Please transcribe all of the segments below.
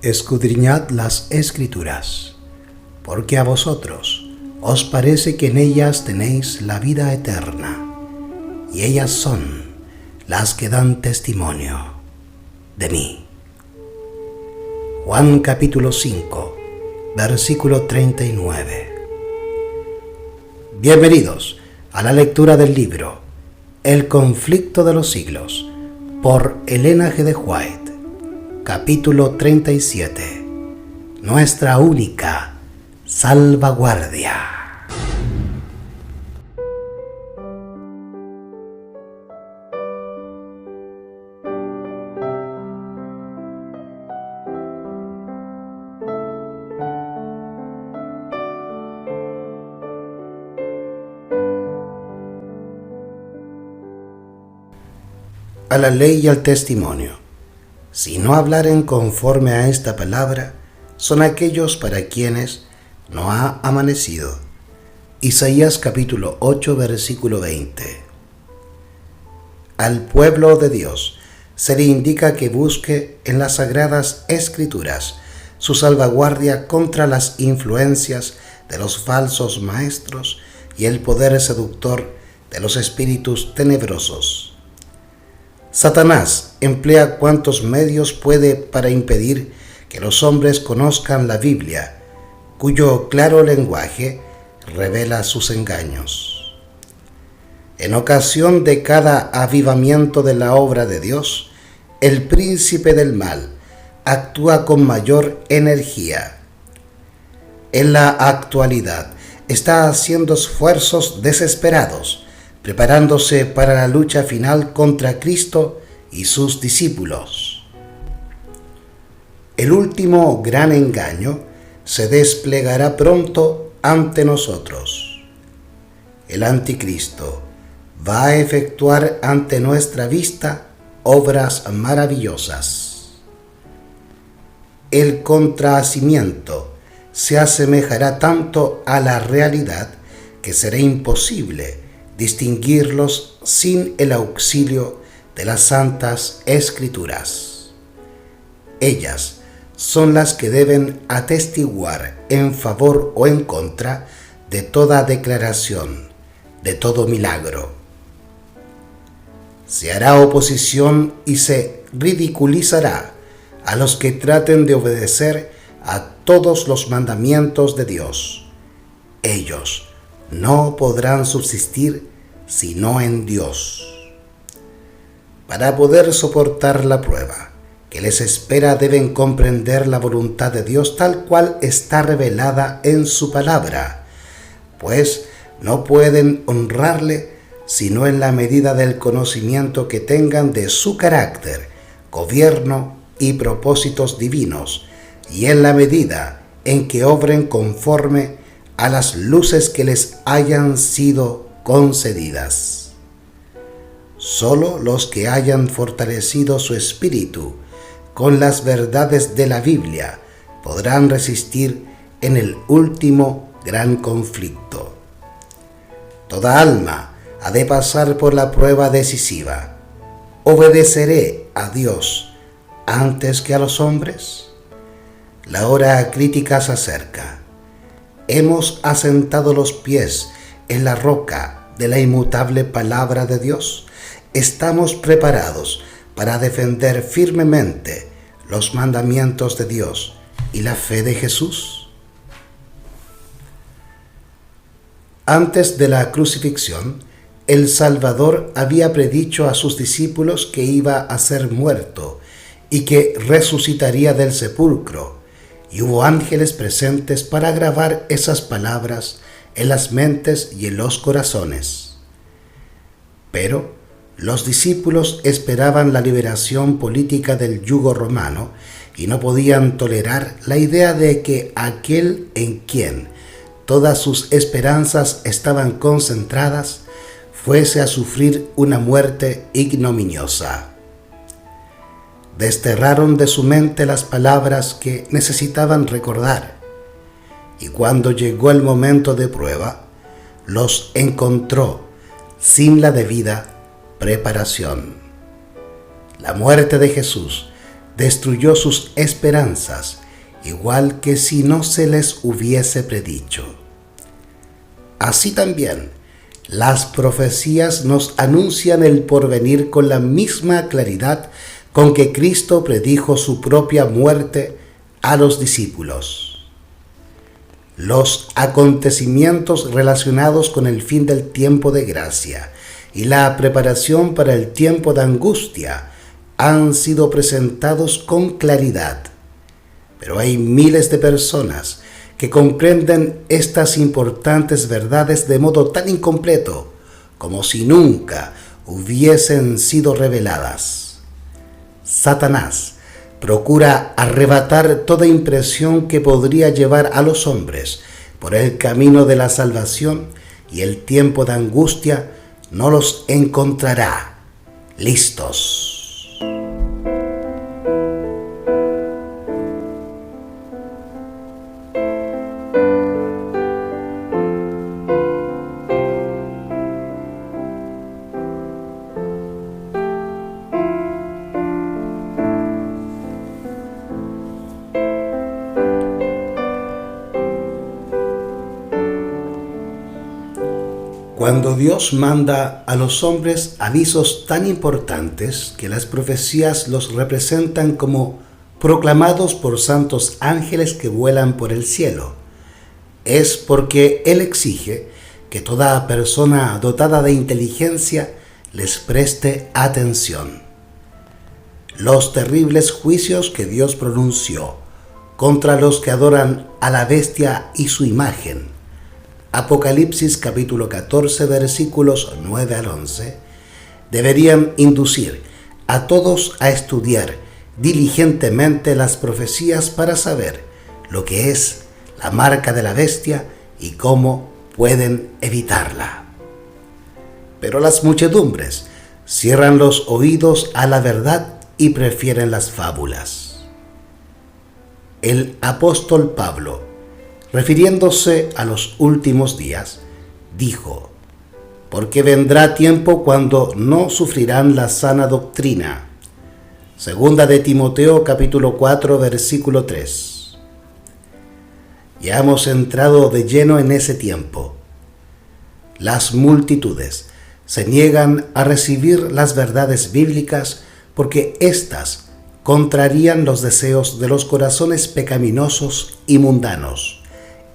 Escudriñad las Escrituras, porque a vosotros os parece que en ellas tenéis la vida eterna, y ellas son las que dan testimonio de mí. Juan capítulo 5, versículo 39. Bienvenidos a la lectura del libro El conflicto de los siglos, por Elena G. de White. Capítulo 37. Nuestra única salvaguardia. A la ley y al testimonio. Si no hablaren conforme a esta palabra, son aquellos para quienes no ha amanecido. Isaías capítulo 8, versículo 20. Al pueblo de Dios se le indica que busque en las sagradas Escrituras su salvaguardia contra las influencias de los falsos maestros y el poder seductor de los espíritus tenebrosos. Satanás emplea cuantos medios puede para impedir que los hombres conozcan la Biblia, cuyo claro lenguaje revela sus engaños. En ocasión de cada avivamiento de la obra de Dios, el príncipe del mal actúa con mayor energía. En la actualidad está haciendo esfuerzos desesperados, preparándose para la lucha final contra Cristo y sus discípulos. El último gran engaño se desplegará pronto ante nosotros. El anticristo va a efectuar ante nuestra vista obras maravillosas. El contrahacimiento se asemejará tanto a la realidad que será imposible distinguirlos sin el auxilio de las santas Escrituras. Ellas son las que deben atestiguar en favor o en contra de toda declaración, de todo milagro. Se hará oposición y se ridiculizará a los que traten de obedecer a todos los mandamientos de Dios. Ellos no podrán subsistir sino en Dios. Para poder soportar la prueba que les espera, deben comprender la voluntad de Dios tal cual está revelada en su palabra, pues no pueden honrarle sino en la medida del conocimiento que tengan de su carácter, gobierno y propósitos divinos, y en la medida en que obren conforme a las luces que les hayan sido concedidas. Solo los que hayan fortalecido su espíritu con las verdades de la Biblia podrán resistir en el último gran conflicto. Toda alma ha de pasar por la prueba decisiva. ¿Obedeceré a Dios antes que a los hombres? La hora crítica se acerca. Hemos asentado los pies en la roca de la inmutable palabra de Dios. Estamos preparados para defender firmemente los mandamientos de Dios y la fe de Jesús. Antes de la crucifixión, el Salvador había predicho a sus discípulos que iba a ser muerto y que resucitaría del sepulcro, y hubo ángeles presentes para grabar esas palabras en las mentes y en los corazones. Pero los discípulos esperaban la liberación política del yugo romano y no podían tolerar la idea de que aquel en quien todas sus esperanzas estaban concentradas fuese a sufrir una muerte ignominiosa. Desterraron de su mente las palabras que necesitaban recordar, y cuando llegó el momento de prueba, los encontró sin la debida preparación. La muerte de Jesús destruyó sus esperanzas, igual que si no se les hubiese predicho. Así también, las profecías nos anuncian el porvenir con la misma claridad con que Cristo predijo su propia muerte a los discípulos. Los acontecimientos relacionados con el fin del tiempo de gracia y la preparación para el tiempo de angustia han sido presentados con claridad. Pero hay miles de personas que comprenden estas importantes verdades de modo tan incompleto como si nunca hubiesen sido reveladas. Satanás procura arrebatar toda impresión que podría llevar a los hombres por el camino de la salvación, y el tiempo de angustia no los encontrará listos. Cuando Dios manda a los hombres avisos tan importantes que las profecías los representan como proclamados por santos ángeles que vuelan por el cielo, es porque Él exige que toda persona dotada de inteligencia les preste atención. Los terribles juicios que Dios pronunció contra los que adoran a la bestia y su imagen, Apocalipsis capítulo 14 versículos 9 al 11, deberían inducir a todos a estudiar diligentemente las profecías para saber lo que es la marca de la bestia y cómo pueden evitarla. Pero las muchedumbres cierran los oídos a la verdad y prefieren las fábulas. El apóstol Pablo, refiriéndose a los últimos días, dijo: porque vendrá tiempo cuando no sufrirán la sana doctrina. Segunda de Timoteo capítulo 4 versículo 3. Ya hemos entrado de lleno en ese tiempo. Las multitudes se niegan a recibir las verdades bíblicas porque éstas contrarían los deseos de los corazones pecaminosos y mundanos,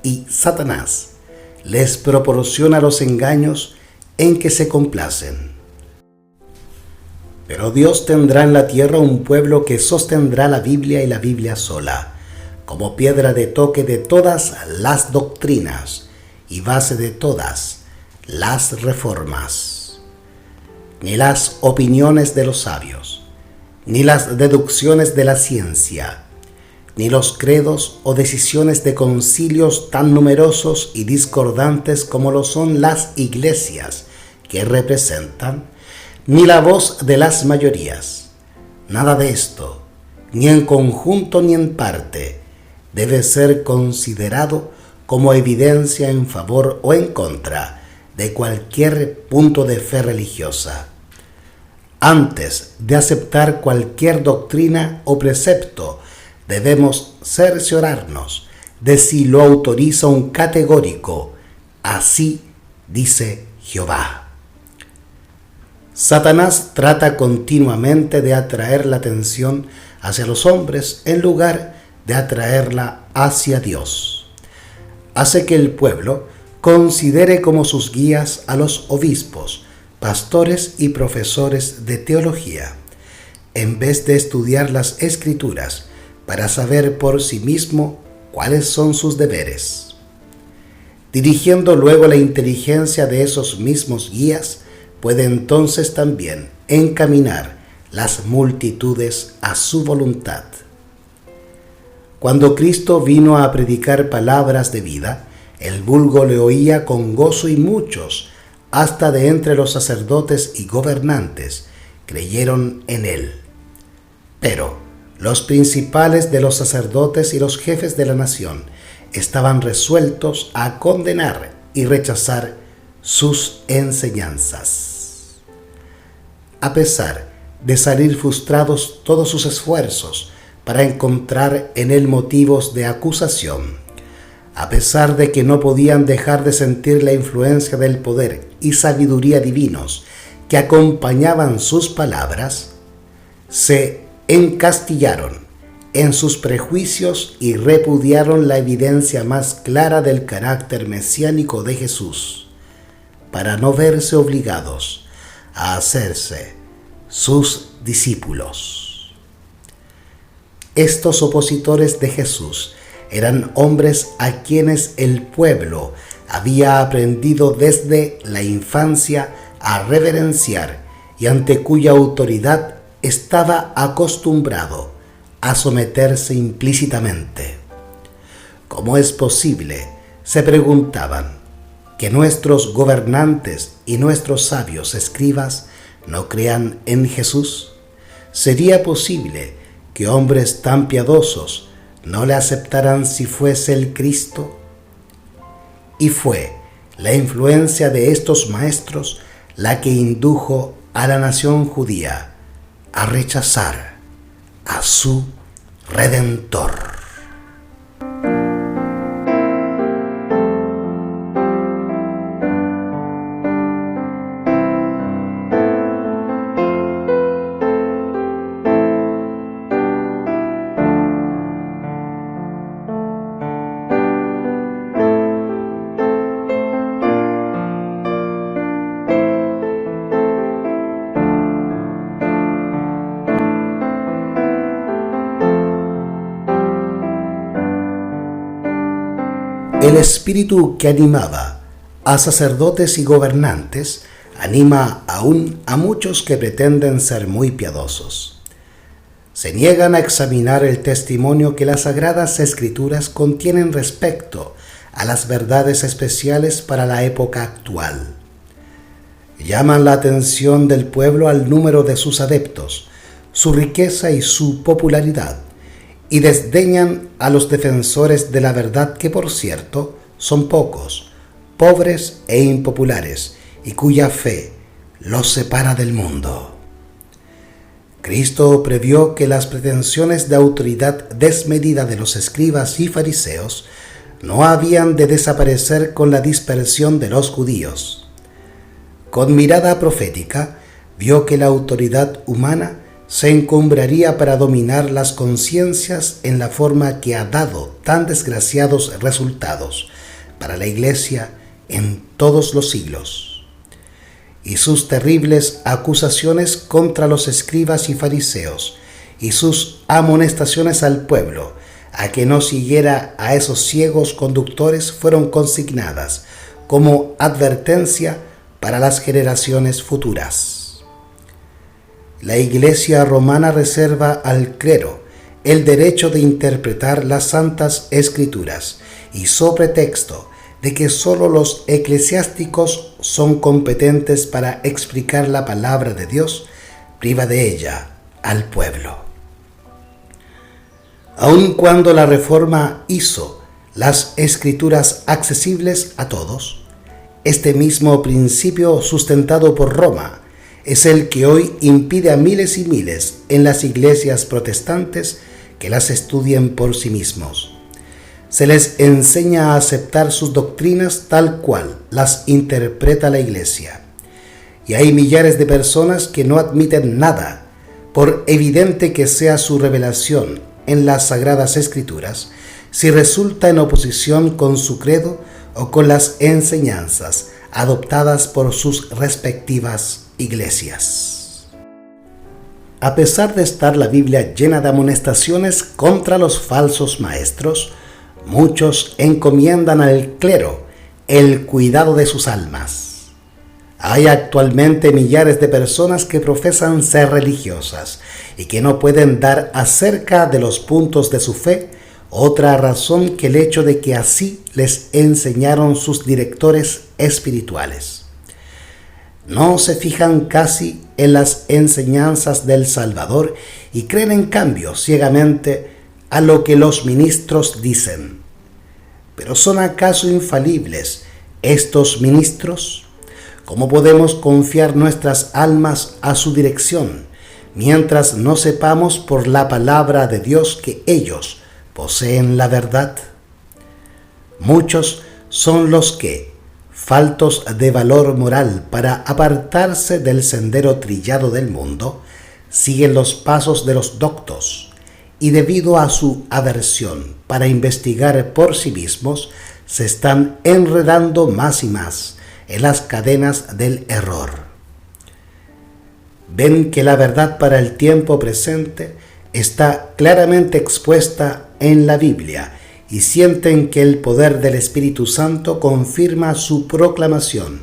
y Satanás les proporciona los engaños en que se complacen. Pero Dios tendrá en la tierra un pueblo que sostendrá la Biblia y la Biblia sola, como piedra de toque de todas las doctrinas y base de todas las reformas. Ni las opiniones de los sabios, ni las deducciones de la ciencia, ni los credos o decisiones de concilios tan numerosos y discordantes como lo son las iglesias que representan, ni la voz de las mayorías. Nada de esto, ni en conjunto ni en parte, debe ser considerado como evidencia en favor o en contra de cualquier punto de fe religiosa. Antes de aceptar cualquier doctrina o precepto, debemos cerciorarnos de si lo autoriza un categórico: así dice Jehová. Satanás trata continuamente de atraer la atención hacia los hombres en lugar de atraerla hacia Dios. Hace que el pueblo considere como sus guías a los obispos, pastores y profesores de teología, en vez de estudiar las Escrituras para saber por sí mismo cuáles son sus deberes. Dirigiendo luego la inteligencia de esos mismos guías, puede entonces también encaminar las multitudes a su voluntad. Cuando Cristo vino a predicar palabras de vida, el vulgo le oía con gozo, y muchos, hasta de entre los sacerdotes y gobernantes, creyeron en él. Pero los principales de los sacerdotes y los jefes de la nación estaban resueltos a condenar y rechazar sus enseñanzas. A pesar de salir frustrados todos sus esfuerzos para encontrar en él motivos de acusación. A pesar de que no podían dejar de sentir la influencia del poder y sabiduría divinos que acompañaban sus palabras, se encastillaron en sus prejuicios y repudiaron la evidencia más clara del carácter mesiánico de Jesús, para no verse obligados a hacerse sus discípulos. Estos opositores de Jesús eran hombres a quienes el pueblo había aprendido desde la infancia a reverenciar y ante cuya autoridad estaba acostumbrado a someterse implícitamente. ¿Cómo es posible, se preguntaban, que nuestros gobernantes y nuestros sabios escribas no crean en Jesús? ¿Sería posible que hombres tan piadosos no le aceptaran si fuese el Cristo? Y fue la influencia de estos maestros la que indujo a la nación judía a rechazar a su Redentor. El espíritu que animaba a sacerdotes y gobernantes anima aún a muchos que pretenden ser muy piadosos. Se niegan a examinar el testimonio que las Sagradas Escrituras contienen respecto a las verdades especiales para la época actual. Llaman la atención del pueblo al número de sus adeptos, su riqueza y su popularidad, y desdeñan a los defensores de la verdad que, por cierto, son pocos, pobres e impopulares, y cuya fe los separa del mundo. Cristo previó que las pretensiones de autoridad desmedida de los escribas y fariseos no habían de desaparecer con la dispersión de los judíos. Con mirada profética, vio que la autoridad humana se encumbraría para dominar las conciencias en la forma que ha dado tan desgraciados resultados para la Iglesia en todos los siglos. Y sus terribles acusaciones contra los escribas y fariseos y sus amonestaciones al pueblo a que no siguiera a esos ciegos conductores fueron consignadas como advertencia para las generaciones futuras. La Iglesia romana reserva al clero el derecho de interpretar las Santas Escrituras y sobre pretexto de que sólo los eclesiásticos son competentes para explicar la palabra de Dios, priva de ella al pueblo. Aun cuando la Reforma hizo las Escrituras accesibles a todos, este mismo principio sustentado por Roma es el que hoy impide a miles y miles en las iglesias protestantes que las estudien por sí mismos. Se les enseña a aceptar sus doctrinas tal cual las interpreta la Iglesia. Y hay millares de personas que no admiten nada, por evidente que sea su revelación en las Sagradas Escrituras, si resulta en oposición con su credo o con las enseñanzas adoptadas por sus respectivas iglesias. A pesar de estar la Biblia llena de amonestaciones contra los falsos maestros, muchos encomiendan al clero el cuidado de sus almas. Hay actualmente millares de personas que profesan ser religiosas y que no pueden dar acerca de los puntos de su fe otra razón que el hecho de que así les enseñaron sus directores espirituales. No se fijan casi en las enseñanzas del Salvador y creen en cambio ciegamente a lo que los ministros dicen. ¿Pero son acaso infalibles estos ministros? ¿Cómo podemos confiar nuestras almas a su dirección, mientras no sepamos por la palabra de Dios que ellos poseen la verdad? Muchos son los que, faltos de valor moral para apartarse del sendero trillado del mundo, siguen los pasos de los doctos, y debido a su aversión para investigar por sí mismos, se están enredando más y más en las cadenas del error. Ven que la verdad para el tiempo presente está claramente expuesta en la Biblia y sienten que el poder del Espíritu Santo confirma su proclamación,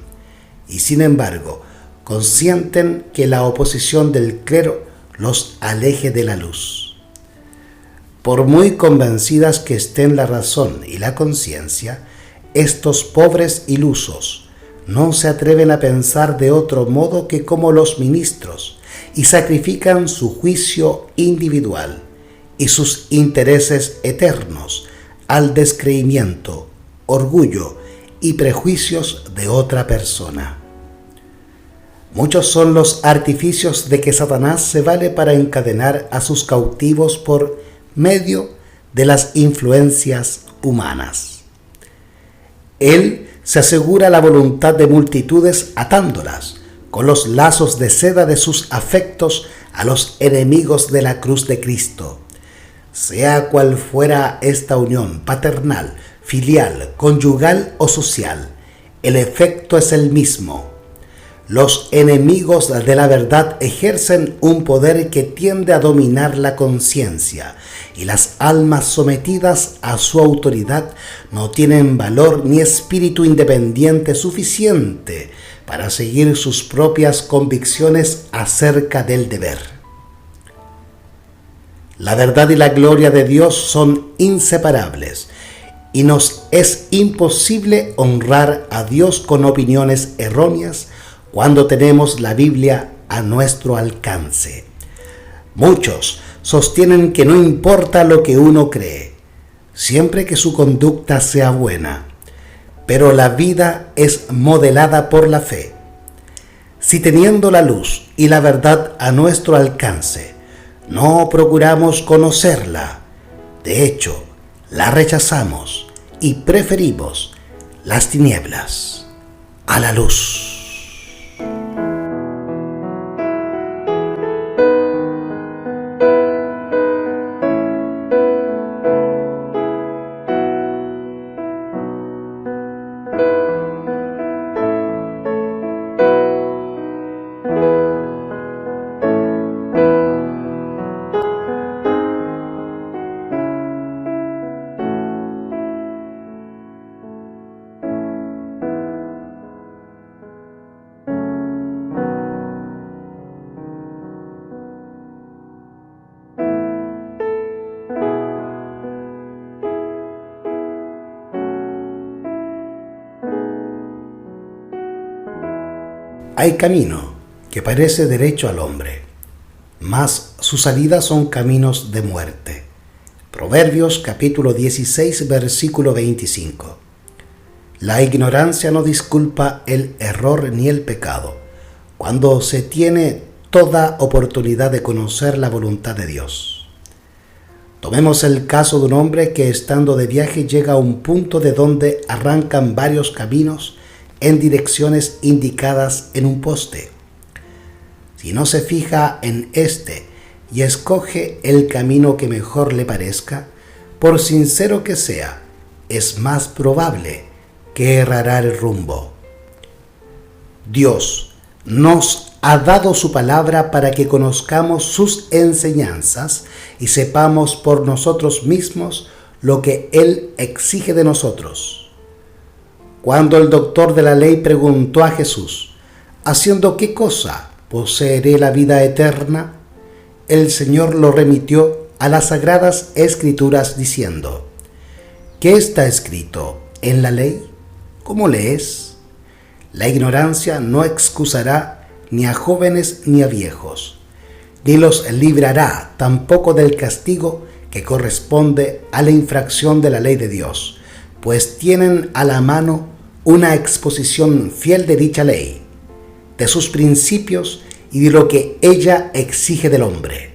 y sin embargo consienten que la oposición del clero los aleje de la luz. Por muy convencidas que estén la razón y la conciencia, estos pobres ilusos no se atreven a pensar de otro modo que como los ministros, y sacrifican su juicio individual y sus intereses eternos al descreimiento, orgullo y prejuicios de otra persona. Muchos son los artificios de que Satanás se vale para encadenar a sus cautivos por medio de las influencias humanas. Él se asegura la voluntad de multitudes atándolas con los lazos de seda de sus afectos a los enemigos de la cruz de Cristo. Sea cual fuera esta unión paternal, filial, conyugal o social, el efecto es el mismo. Los enemigos de la verdad ejercen un poder que tiende a dominar la conciencia, y las almas sometidas a su autoridad no tienen valor ni espíritu independiente suficiente para seguir sus propias convicciones acerca del deber. La verdad y la gloria de Dios son inseparables, y nos es imposible honrar a Dios con opiniones erróneas cuando tenemos la Biblia a nuestro alcance. Muchos sostienen que no importa lo que uno cree, siempre que su conducta sea buena, pero la vida es modelada por la fe. Si teniendo la luz y la verdad a nuestro alcance, no procuramos conocerla, de hecho, la rechazamos y preferimos las tinieblas a la luz. Hay camino que parece derecho al hombre, mas sus salidas son caminos de muerte. Proverbios capítulo 16, versículo 25. La ignorancia no disculpa el error ni el pecado, cuando se tiene toda oportunidad de conocer la voluntad de Dios. Tomemos el caso de un hombre que estando de viaje llega a un punto de donde arrancan varios caminos en direcciones indicadas en un poste. Si no se fija en este y escoge el camino que mejor le parezca, por sincero que sea, es más probable que errará el rumbo. Dios nos ha dado su palabra para que conozcamos sus enseñanzas y sepamos por nosotros mismos lo que Él exige de nosotros. Cuando el doctor de la ley preguntó a Jesús, ¿haciendo qué cosa poseeré la vida eterna?, el Señor lo remitió a las Sagradas Escrituras diciendo, ¿qué está escrito en la ley? ¿Cómo lees? La ignorancia no excusará ni a jóvenes ni a viejos, ni los librará tampoco del castigo que corresponde a la infracción de la ley de Dios, pues tienen a la mano una exposición fiel de dicha ley, de sus principios y de lo que ella exige del hombre.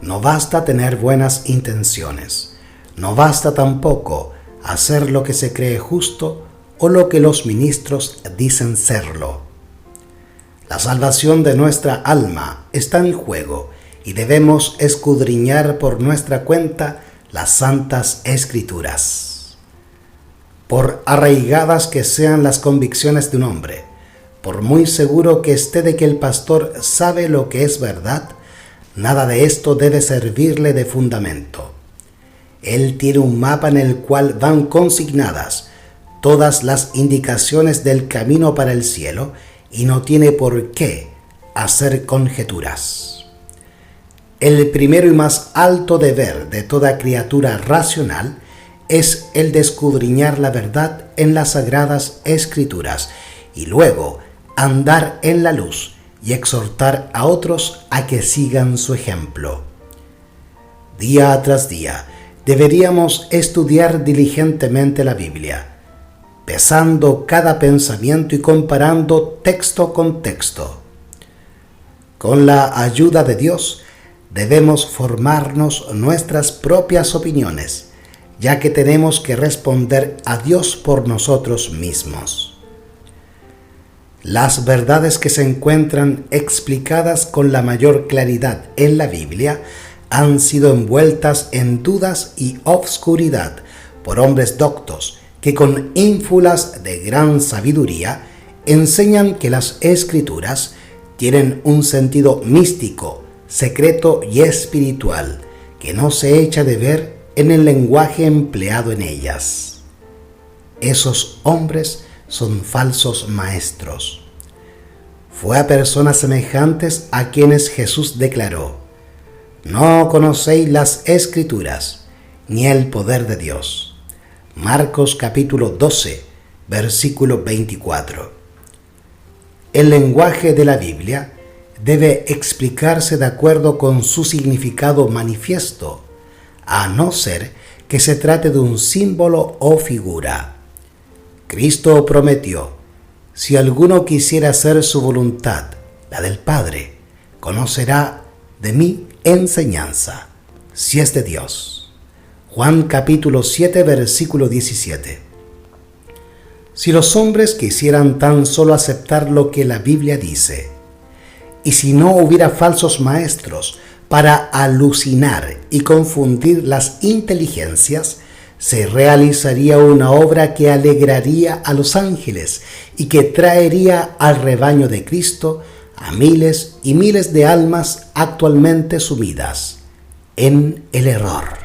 No basta tener buenas intenciones, no basta tampoco hacer lo que se cree justo o lo que los ministros dicen serlo. La salvación de nuestra alma está en juego y debemos escudriñar por nuestra cuenta las santas escrituras. Por arraigadas que sean las convicciones de un hombre, por muy seguro que esté de que el pastor sabe lo que es verdad, nada de esto debe servirle de fundamento. Él tiene un mapa en el cual van consignadas todas las indicaciones del camino para el cielo y no tiene por qué hacer conjeturas. El primero y más alto deber de toda criatura racional es el de escudriñar la verdad en las sagradas escrituras y luego andar en la luz y exhortar a otros a que sigan su ejemplo. Día tras día deberíamos estudiar diligentemente la Biblia, pesando cada pensamiento y comparando texto con texto. Con la ayuda de Dios debemos formarnos nuestras propias opiniones, ya que tenemos que responder a Dios por nosotros mismos. Las verdades que se encuentran explicadas con la mayor claridad en la Biblia han sido envueltas en dudas y obscuridad por hombres doctos que con ínfulas de gran sabiduría enseñan que las Escrituras tienen un sentido místico, secreto y espiritual que no se echa de ver en el lenguaje empleado en ellas. Esos hombres son falsos maestros. Fue a personas semejantes a quienes Jesús declaró: no conocéis las Escrituras, ni el poder de Dios. Marcos capítulo 12, versículo 24. El lenguaje de la Biblia debe explicarse de acuerdo con su significado manifiesto, a no ser que se trate de un símbolo o figura. Cristo prometió: si alguno quisiera hacer su voluntad, la del Padre, conocerá de mi enseñanza, si es de Dios. Juan capítulo 7, versículo 17. Si los hombres quisieran tan solo aceptar lo que la Biblia dice, y si no hubiera falsos maestros para alucinar y confundir las inteligencias, se realizaría una obra que alegraría a los ángeles y que traería al rebaño de Cristo a miles y miles de almas actualmente sumidas en el error.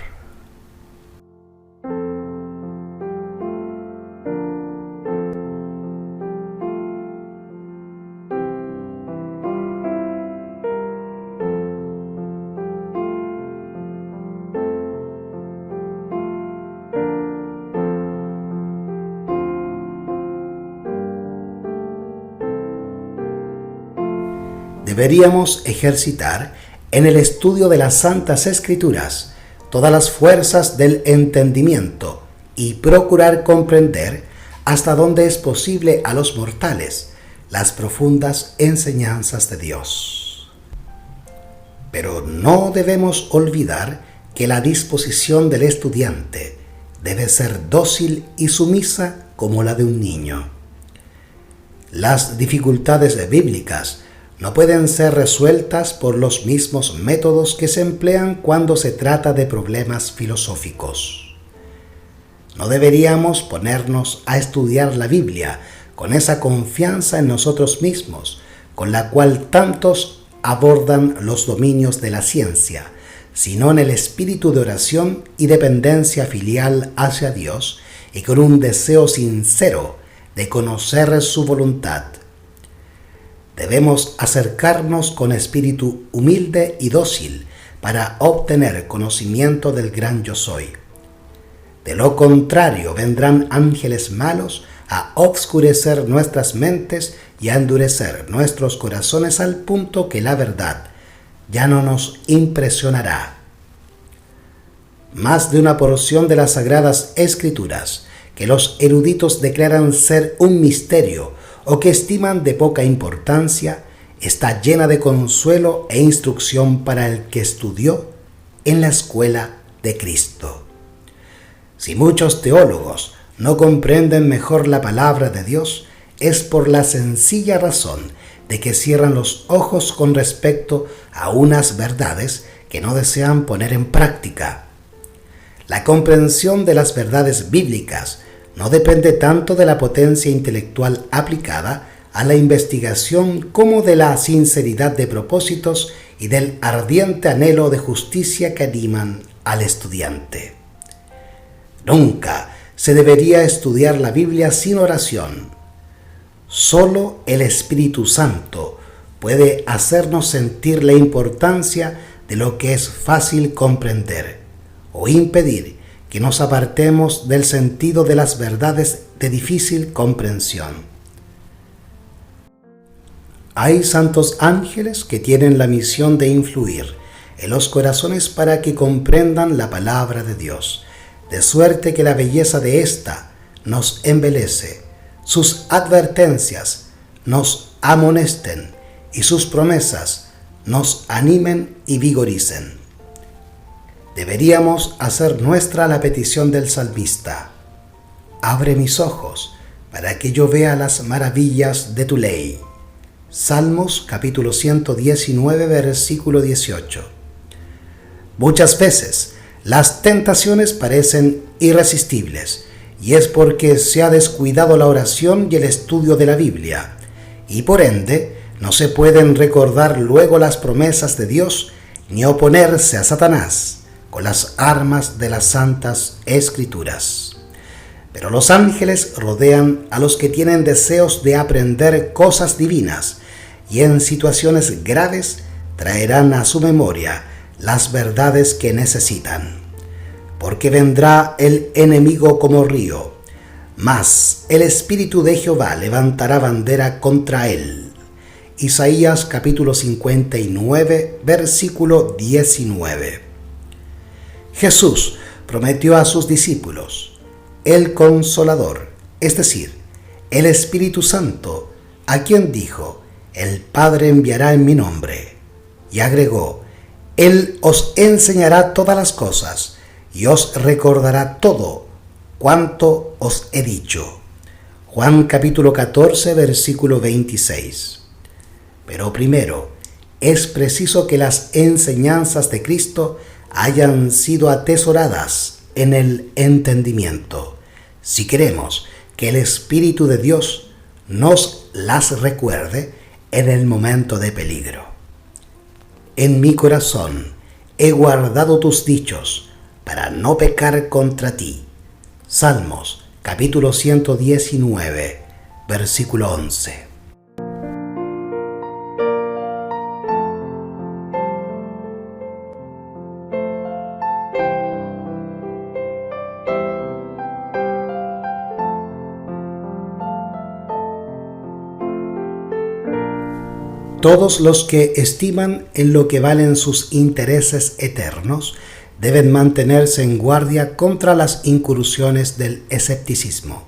Deberíamos ejercitar en el estudio de las Santas Escrituras todas las fuerzas del entendimiento y procurar comprender hasta donde es posible a los mortales las profundas enseñanzas de Dios. Pero no debemos olvidar que la disposición del estudiante debe ser dócil y sumisa como la de un niño. Las dificultades bíblicas no pueden ser resueltas por los mismos métodos que se emplean cuando se trata de problemas filosóficos. No deberíamos ponernos a estudiar la Biblia con esa confianza en nosotros mismos, con la cual tantos abordan los dominios de la ciencia, sino en el espíritu de oración y dependencia filial hacia Dios y con un deseo sincero de conocer su voluntad. Debemos acercarnos con espíritu humilde y dócil para obtener conocimiento del gran Yo Soy. De lo contrario, vendrán ángeles malos a obscurecer nuestras mentes y a endurecer nuestros corazones al punto que la verdad ya no nos impresionará. Más de una porción de las Sagradas Escrituras que los eruditos declaran ser un misterio o que estiman de poca importancia, está llena de consuelo e instrucción para el que estudió en la escuela de Cristo. Si muchos teólogos no comprenden mejor la palabra de Dios, es por la sencilla razón de que cierran los ojos con respecto a unas verdades que no desean poner en práctica. La comprensión de las verdades bíblicas no depende tanto de la potencia intelectual aplicada a la investigación como de la sinceridad de propósitos y del ardiente anhelo de justicia que animan al estudiante. Nunca se debería estudiar la Biblia sin oración. Solo el Espíritu Santo puede hacernos sentir la importancia de lo que es fácil comprender o impedir que nos apartemos del sentido de las verdades de difícil comprensión. Hay santos ángeles que tienen la misión de influir en los corazones para que comprendan la palabra de Dios, de suerte que la belleza de ésta nos embelece, sus advertencias nos amonesten y sus promesas nos animen y vigoricen. Deberíamos hacer nuestra la petición del salmista: abre mis ojos para que yo vea las maravillas de tu ley. Salmos capítulo 119, versículo 18. Muchas veces las tentaciones parecen irresistibles, y es porque se ha descuidado la oración y el estudio de la Biblia, y por ende no se pueden recordar luego las promesas de Dios ni oponerse a Satanás con las armas de las santas Escrituras. Pero los ángeles rodean a los que tienen deseos de aprender cosas divinas, y en situaciones graves traerán a su memoria las verdades que necesitan. Porque vendrá el enemigo como río, mas el Espíritu de Jehová levantará bandera contra él. Isaías capítulo 59, versículo 19. Jesús prometió a sus discípulos el Consolador, es decir, el Espíritu Santo, a quien dijo: el Padre enviará en mi nombre. Y agregó: Él os enseñará todas las cosas y os recordará todo cuanto os he dicho. Juan capítulo 14, versículo 26. Pero primero, es preciso que las enseñanzas de Cristo hayan sido atesoradas en el entendimiento, si queremos que el Espíritu de Dios nos las recuerde en el momento de peligro. En mi corazón he guardado tus dichos para no pecar contra ti. Salmos capítulo 119, versículo 11. Todos los que estiman en lo que valen sus intereses eternos deben mantenerse en guardia contra las incursiones del escepticismo.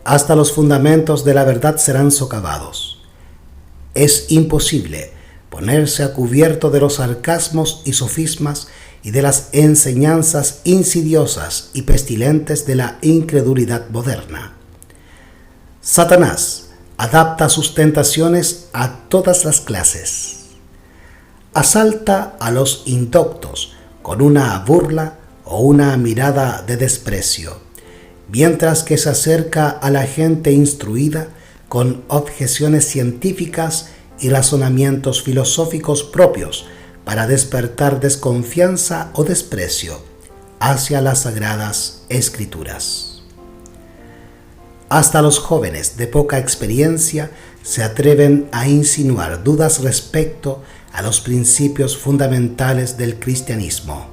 Hasta los fundamentos de la verdad serán socavados. Es imposible ponerse a cubierto de los sarcasmos y sofismas y de las enseñanzas insidiosas y pestilentes de la incredulidad moderna. Satanás adapta sus tentaciones a todas las clases. Asalta a los indoctos con una burla o una mirada de desprecio, mientras que se acerca a la gente instruida con objeciones científicas y razonamientos filosóficos propios para despertar desconfianza o desprecio hacia las sagradas Escrituras. Hasta los jóvenes de poca experiencia se atreven a insinuar dudas respecto a los principios fundamentales del cristianismo.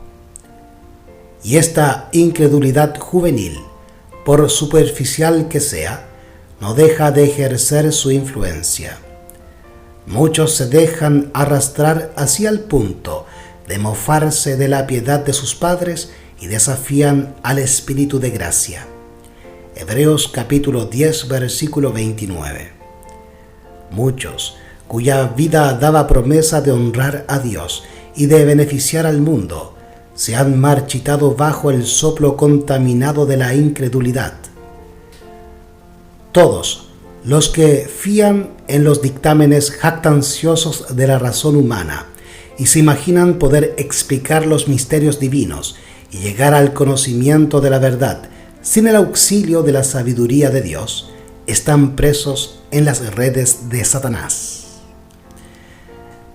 Y esta incredulidad juvenil, por superficial que sea, no deja de ejercer su influencia. Muchos se dejan arrastrar hacia el punto de mofarse de la piedad de sus padres y desafían al Espíritu de gracia. Hebreos capítulo 10, versículo 29. Muchos, cuya vida daba promesa de honrar a Dios y de beneficiar al mundo, se han marchitado bajo el soplo contaminado de la incredulidad. Todos los que fían en los dictámenes jactanciosos de la razón humana y se imaginan poder explicar los misterios divinos y llegar al conocimiento de la verdad sin el auxilio de la sabiduría de Dios, están presos en las redes de Satanás.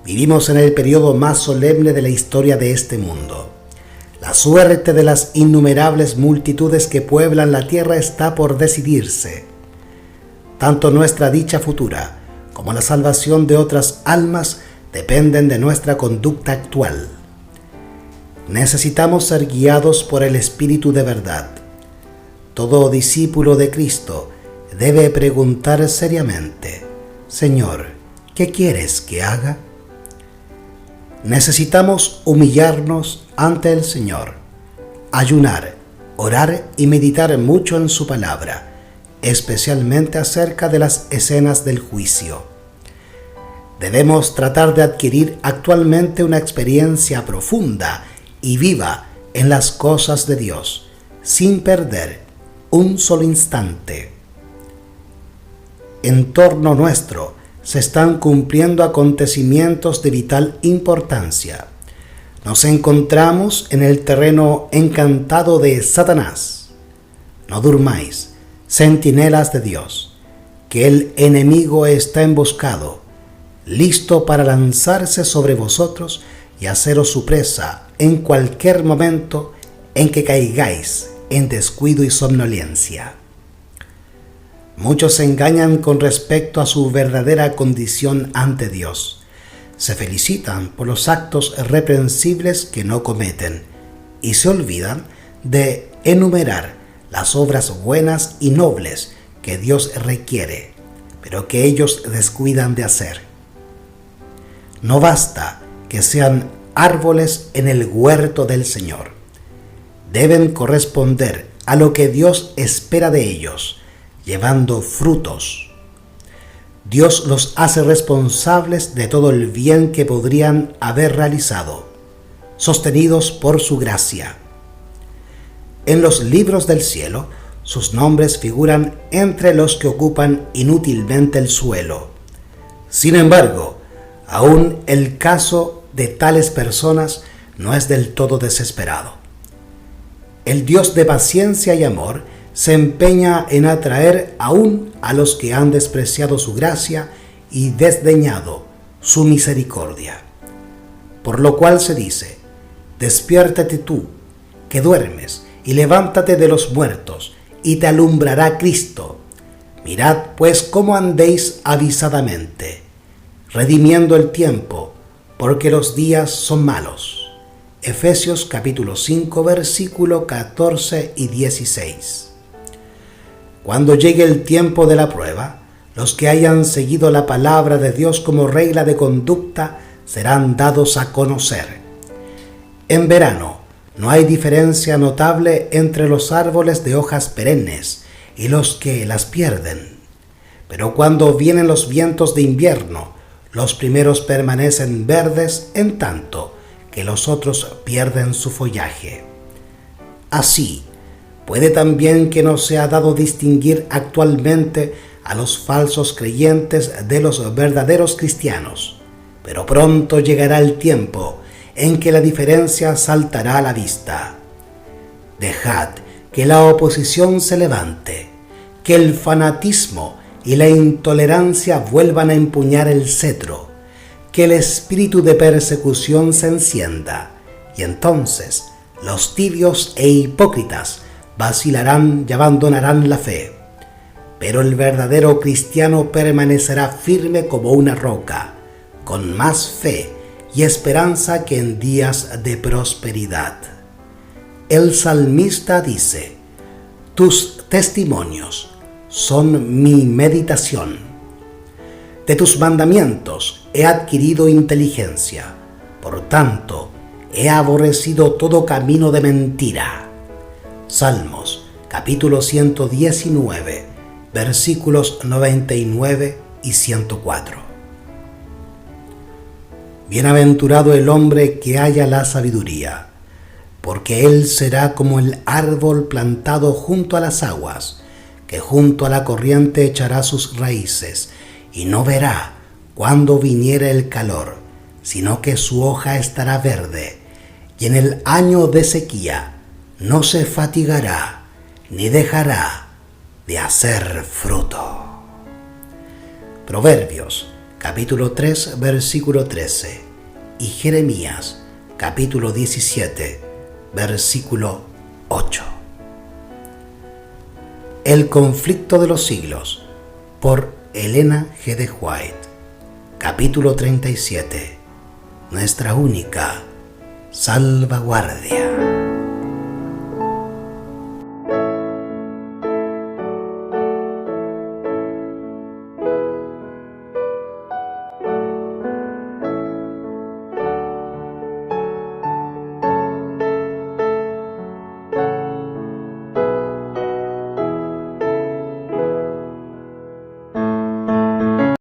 Vivimos en el periodo más solemne de la historia de este mundo. La suerte de las innumerables multitudes que pueblan la tierra está por decidirse. Tanto nuestra dicha futura como la salvación de otras almas dependen de nuestra conducta actual. Necesitamos ser guiados por el Espíritu de verdad. Todo discípulo de Cristo debe preguntar seriamente: Señor, ¿qué quieres que haga? Necesitamos humillarnos ante el Señor, ayunar, orar y meditar mucho en su palabra, especialmente acerca de las escenas del juicio. Debemos tratar de adquirir actualmente una experiencia profunda y viva en las cosas de Dios, sin perder un solo instante. En torno nuestro se están cumpliendo acontecimientos de vital importancia. Nos encontramos en el terreno encantado de Satanás. No durmáis, centinelas de Dios, que el enemigo está emboscado, listo para lanzarse sobre vosotros y haceros su presa en cualquier momento en que caigáis en descuido y somnolencia. Muchos se engañan con respecto a su verdadera condición ante Dios. Se felicitan por los actos reprensibles que no cometen y se olvidan de enumerar las obras buenas y nobles que Dios requiere, pero que ellos descuidan de hacer. No basta que sean árboles en el huerto del Señor. Deben corresponder a lo que Dios espera de ellos, llevando frutos. Dios los hace responsables de todo el bien que podrían haber realizado, sostenidos por su gracia. En los libros del cielo, sus nombres figuran entre los que ocupan inútilmente el suelo. Sin embargo, aún el caso de tales personas no es del todo desesperado. El Dios de paciencia y amor se empeña en atraer aún a los que han despreciado su gracia y desdeñado su misericordia. Por lo cual se dice: despiértate tú, que duermes, y levántate de los muertos, y te alumbrará Cristo. Mirad pues cómo andéis avisadamente, redimiendo el tiempo, porque los días son malos. Efesios capítulo 5, versículo 14 y 16. Cuando llegue el tiempo de la prueba, los que hayan seguido la palabra de Dios como regla de conducta serán dados a conocer. En verano no hay diferencia notable entre los árboles de hojas perennes y los que las pierden. Pero cuando vienen los vientos de invierno, los primeros permanecen verdes, en tanto que los otros pierden su follaje. Así, puede también que no se ha dado distinguir actualmente a los falsos creyentes de los verdaderos cristianos, pero pronto llegará el tiempo en que la diferencia saltará a la vista. Dejad que la oposición se levante, que el fanatismo y la intolerancia vuelvan a empuñar el cetro, que el espíritu de persecución se encienda, y entonces los tibios e hipócritas vacilarán y abandonarán la fe, pero el verdadero cristiano permanecerá firme como una roca, con más fe y esperanza que en días de prosperidad. El salmista dice: tus testimonios son mi meditación. De tus mandamientos he adquirido inteligencia, por tanto he aborrecido todo camino de mentira. Salmos capítulo 119, versículos 99 y 104. Bienaventurado el hombre que halla la sabiduría, porque él será como el árbol plantado junto a las aguas, que junto a la corriente echará sus raíces, y no verá cuando viniere el calor, sino que su hoja estará verde, y en el año de sequía no se fatigará, ni dejará de hacer fruto. Proverbios, capítulo 3, versículo 13, y Jeremías, capítulo 17, versículo 8. El conflicto de los siglos, por Elena G. de White, capítulo 37, nuestra única salvaguardia.